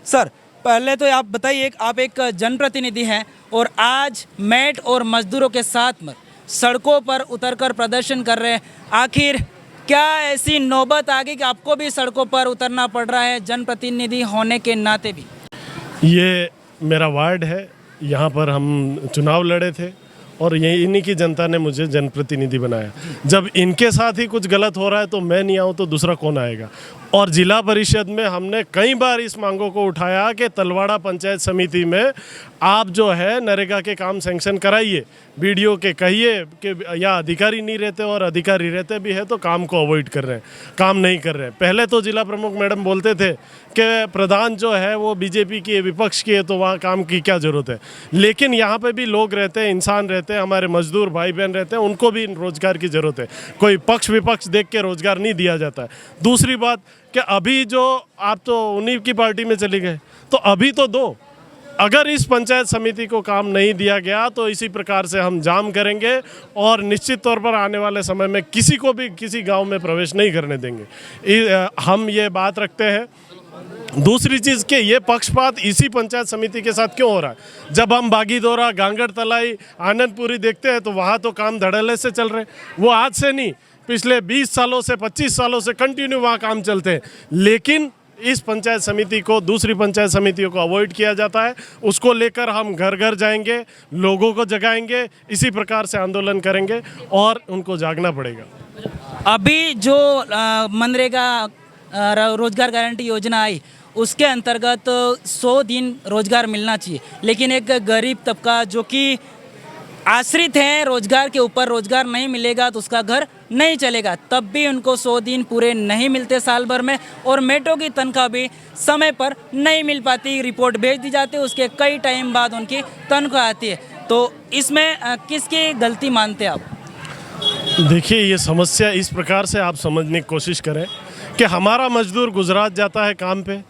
Sir, पहले तो आप बताइए, आप एक जनप्रतिनिधि हैं और आज मेट और मजदूरों के साथ में सड़कों पर उतरकर प्रदर्शन कर रहे हैं। आखिर क्या ऐसी नौबत आ गई कि आपको भी सड़कों पर उतरना पड़ रहा है जनप्रतिनिधि होने के नाते भी? ये मेरा वार्ड है, यहाँ पर हम चुनाव लड़े थे और यही इन्हीं की जनता ने मुझे जनप्रतिनिधि बनाया। जब इनके साथ ही कुछ गलत हो रहा है तो मैं नहीं आऊँ तो दूसरा कौन आएगा। और जिला परिषद में हमने कई बार इस मांगों को उठाया कि तलवाड़ा पंचायत समिति में आप जो है नरेगा के काम सैंक्शन कराइए, बीडीओ के कहिए कि या अधिकारी नहीं रहते और अधिकारी रहते भी है तो काम को अवॉइड कर रहे हैं, काम नहीं कर रहे हैं। पहले तो जिला प्रमुख मैडम बोलते थे कि प्रधान जो है वो बीजेपी की है, विपक्ष की है, तो वहाँ काम की क्या ज़रूरत है। लेकिन यहाँ पे भी लोग रहते हैं, इंसान रहते हैं, हमारे मजदूर भाई बहन रहते हैं, उनको भी रोज़गार की ज़रूरत है। कोई पक्ष विपक्ष देख के रोज़गार नहीं दिया जाता है। दूसरी बात कि अभी जो आप तो उन्हीं की पार्टी में चले गए, तो अभी तो दो। अगर इस पंचायत समिति को काम नहीं दिया गया तो इसी प्रकार से हम जाम करेंगे और निश्चित तौर पर आने वाले समय में किसी को भी किसी गांव में प्रवेश नहीं करने देंगे। हम ये बात रखते हैं। दूसरी चीज़ कि ये पक्षपात इसी पंचायत समिति के साथ क्यों हो रहा है? जब हम बागीदोरा, गांगड़ तलाई, आनंदपुरी देखते हैं तो वहाँ तो काम धड़ल्ले से चल रहे हैं। वो आज से नहीं, पिछले 20 सालों से 25 सालों से कंटिन्यू वहाँ काम चलते हैं। लेकिन इस पंचायत समिति को, दूसरी पंचायत समितियों को अवॉइड किया जाता है। उसको लेकर हम घर घर जाएंगे, लोगों को जगाएंगे, इसी प्रकार से आंदोलन करेंगे और उनको जागना पड़ेगा। अभी जो मनरेगा रोजगार गारंटी योजना आई उसके अंतर्गत 100 दिन रोजगार मिलना चाहिए, लेकिन एक गरीब तबका जो कि आश्रित है रोजगार के ऊपर, रोजगार नहीं मिलेगा तो उसका घर नहीं चलेगा, तब भी उनको 100 दिन पूरे नहीं मिलते साल भर में। और मेटों की तनख्वाह भी समय पर नहीं मिल पाती, रिपोर्ट भेज दी जाती है, उसके कई टाइम बाद उनकी तनख्वाह आती है। तो इसमें किसकी गलती मानते हैं आप? देखिए, ये समस्या इस प्रकार से आप समझने की कोशिश करें कि हमारा मजदूर गुजरात जाता है काम पे।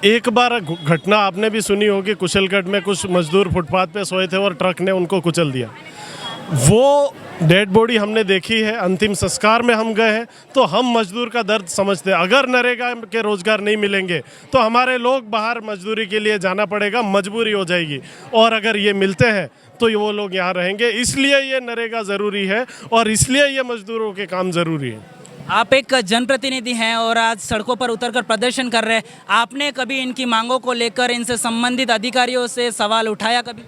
एक बार घटना आपने भी सुनी होगी, कुशलगढ़ में कुछ मजदूर फुटपाथ पे सोए थे और ट्रक ने उनको कुचल दिया। वो डेड बॉडी हमने देखी है, अंतिम संस्कार में हम गए हैं, तो हम मजदूर का दर्द समझते हैं। अगर नरेगा के रोज़गार नहीं मिलेंगे तो हमारे लोग बाहर मजदूरी के लिए जाना पड़ेगा, मजबूरी हो जाएगी। और अगर ये मिलते हैं तो वो लोग यहाँ रहेंगे। इसलिए ये नरेगा ज़रूरी है और इसलिए ये मजदूरों के काम ज़रूरी है। आप एक जनप्रतिनिधि हैं और आज सड़कों पर उतरकर प्रदर्शन कर रहे हैं। आपने कभी इनकी मांगों को लेकर इनसे संबंधित अधिकारियों से सवाल उठाया कभी?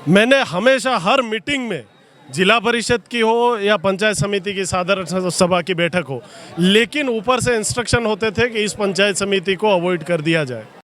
मैंने हमेशा हर मीटिंग में, जिला परिषद की हो या पंचायत समिति की साधारण सभा की बैठक हो, लेकिन ऊपर से इंस्ट्रक्शन होते थे कि इस पंचायत समिति को अवॉइड कर दिया जाए।